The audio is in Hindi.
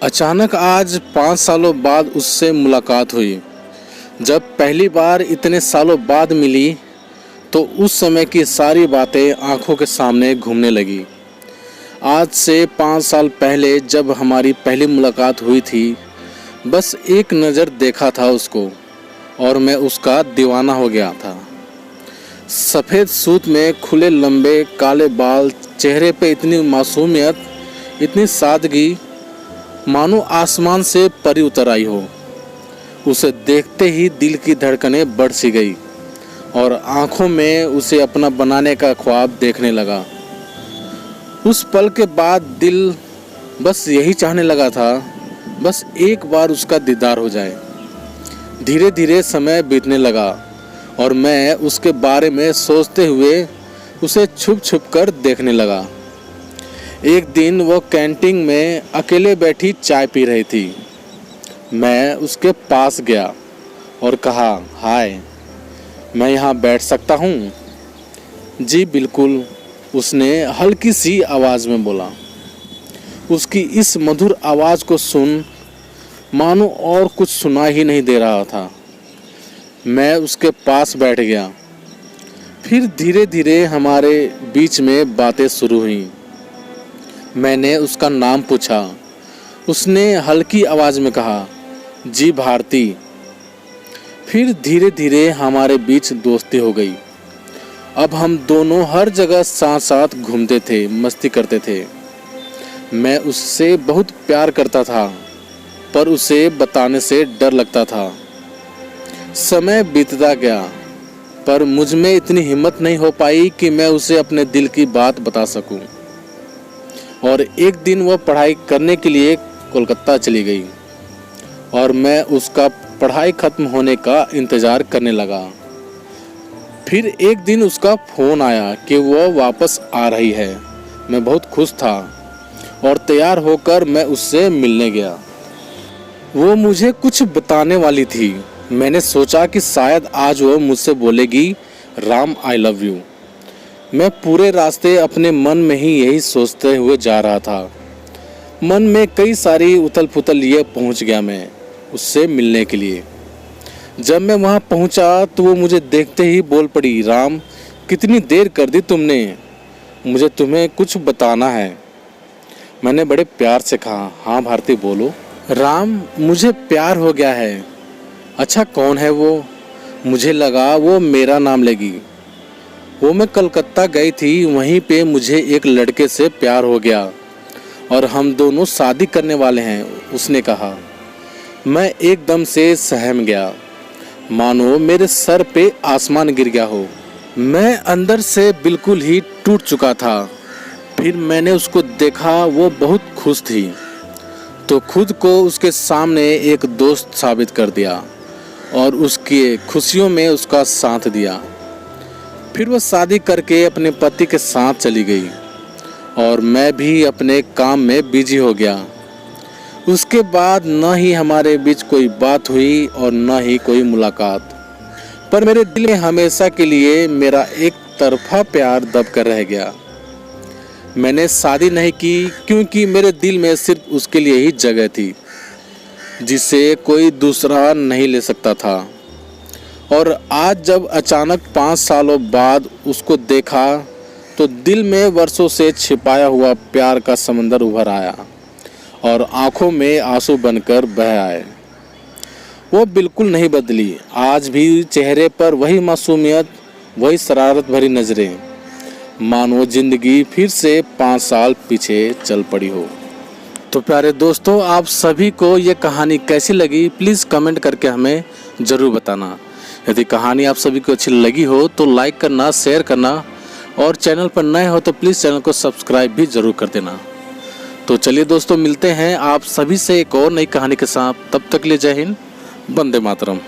अचानक आज 5 सालों बाद उससे मुलाकात हुई। जब पहली बार इतने सालों बाद मिली तो उस समय की सारी बातें आंखों के सामने घूमने लगी। आज से 5 साल पहले जब हमारी पहली मुलाकात हुई थी, बस एक नज़र देखा था उसको और मैं उसका दीवाना हो गया था। सफ़ेद सूट में खुले लंबे काले बाल, चेहरे पे इतनी मासूमियत, इतनी सादगी, मानो आसमान से परी उतर आई हो। उसे देखते ही दिल की धड़कनें बढ़ सी गई और आंखों में उसे अपना बनाने का ख्वाब देखने लगा। उस पल के बाद दिल बस यही चाहने लगा था, बस एक बार उसका दीदार हो जाए। धीरे धीरे समय बीतने लगा और मैं उसके बारे में सोचते हुए उसे छुप छुप कर देखने लगा। एक दिन वो कैंटीन में अकेले बैठी चाय पी रही थी। मैं उसके पास गया और कहा, हाय, मैं यहाँ बैठ सकता हूँ? जी बिल्कुल, उसने हल्की सी आवाज़ में बोला। उसकी इस मधुर आवाज़ को सुन मानो और कुछ सुना ही नहीं दे रहा था। मैं उसके पास बैठ गया। फिर धीरे धीरे हमारे बीच में बातें शुरू हुईं। मैंने उसका नाम पूछा। उसने हल्की आवाज़ में कहा, जी भारती। फिर धीरे धीरे हमारे बीच दोस्ती हो गई। अब हम दोनों हर जगह साथ साथ घूमते थे, मस्ती करते थे। मैं उससे बहुत प्यार करता था, पर उसे बताने से डर लगता था। समय बीतता गया, पर मुझ में इतनी हिम्मत नहीं हो पाई कि मैं उसे अपने दिल की बात बता सकूं। और एक दिन वह पढ़ाई करने के लिए कोलकाता चली गई और मैं उसका पढ़ाई ख़त्म होने का इंतज़ार करने लगा। फिर एक दिन उसका फ़ोन आया कि वह वापस आ रही है। मैं बहुत खुश था और तैयार होकर मैं उससे मिलने गया। वो मुझे कुछ बताने वाली थी। मैंने सोचा कि शायद आज वो मुझसे बोलेगी, राम आई लव यू। मैं पूरे रास्ते अपने मन में ही यही सोचते हुए जा रहा था। मन में कई सारी उथल पुथल लिए पहुंच गया मैं उससे मिलने के लिए। जब मैं वहां पहुंचा तो वो मुझे देखते ही बोल पड़ी, राम, कितनी देर कर दी तुमने, मुझे तुम्हें कुछ बताना है। मैंने बड़े प्यार से कहा, हाँ भारती बोलो। राम, मुझे प्यार हो गया है। अच्छा, कौन है वो? मुझे लगा वो मेरा नाम लेगी। वो मैं कलकत्ता गई थी, वहीं पे मुझे एक लड़के से प्यार हो गया और हम दोनों शादी करने वाले हैं, उसने कहा। मैं एकदम से सहम गया, मानो मेरे सर पे आसमान गिर गया हो। मैं अंदर से बिल्कुल ही टूट चुका था। फिर मैंने उसको देखा, वो बहुत खुश थी, तो खुद को उसके सामने एक दोस्त साबित कर दिया और उसकी खुशियों में उसका साथ दिया। फिर वह शादी करके अपने पति के साथ चली गई और मैं भी अपने काम में बिजी हो गया। उसके बाद न ही हमारे बीच कोई बात हुई और न ही कोई मुलाकात, पर मेरे दिल में हमेशा के लिए मेरा एक तरफा प्यार दब कर रह गया। मैंने शादी नहीं की क्योंकि मेरे दिल में सिर्फ उसके लिए ही जगह थी, जिसे कोई दूसरा नहीं ले सकता था। और आज जब अचानक 5 सालों बाद उसको देखा तो दिल में वर्षों से छिपाया हुआ प्यार का समंदर उभर आया और आंखों में आंसू बनकर बह आए। वो बिल्कुल नहीं बदली। आज भी चेहरे पर वही मासूमियत, वही शरारत भरी नज़रें, मानो जिंदगी फिर से 5 साल पीछे चल पड़ी हो। तो प्यारे दोस्तों, आप सभी को ये कहानी कैसी लगी प्लीज़ कमेंट करके हमें ज़रूर बताना। यदि कहानी आप सभी को अच्छी लगी हो तो लाइक करना, शेयर करना और चैनल पर नए हो तो प्लीज़ चैनल को सब्सक्राइब भी ज़रूर कर देना। तो चलिए दोस्तों, मिलते हैं आप सभी से एक और नई कहानी के साथ। तब तक के लिए जय हिंद, वंदे मातरम।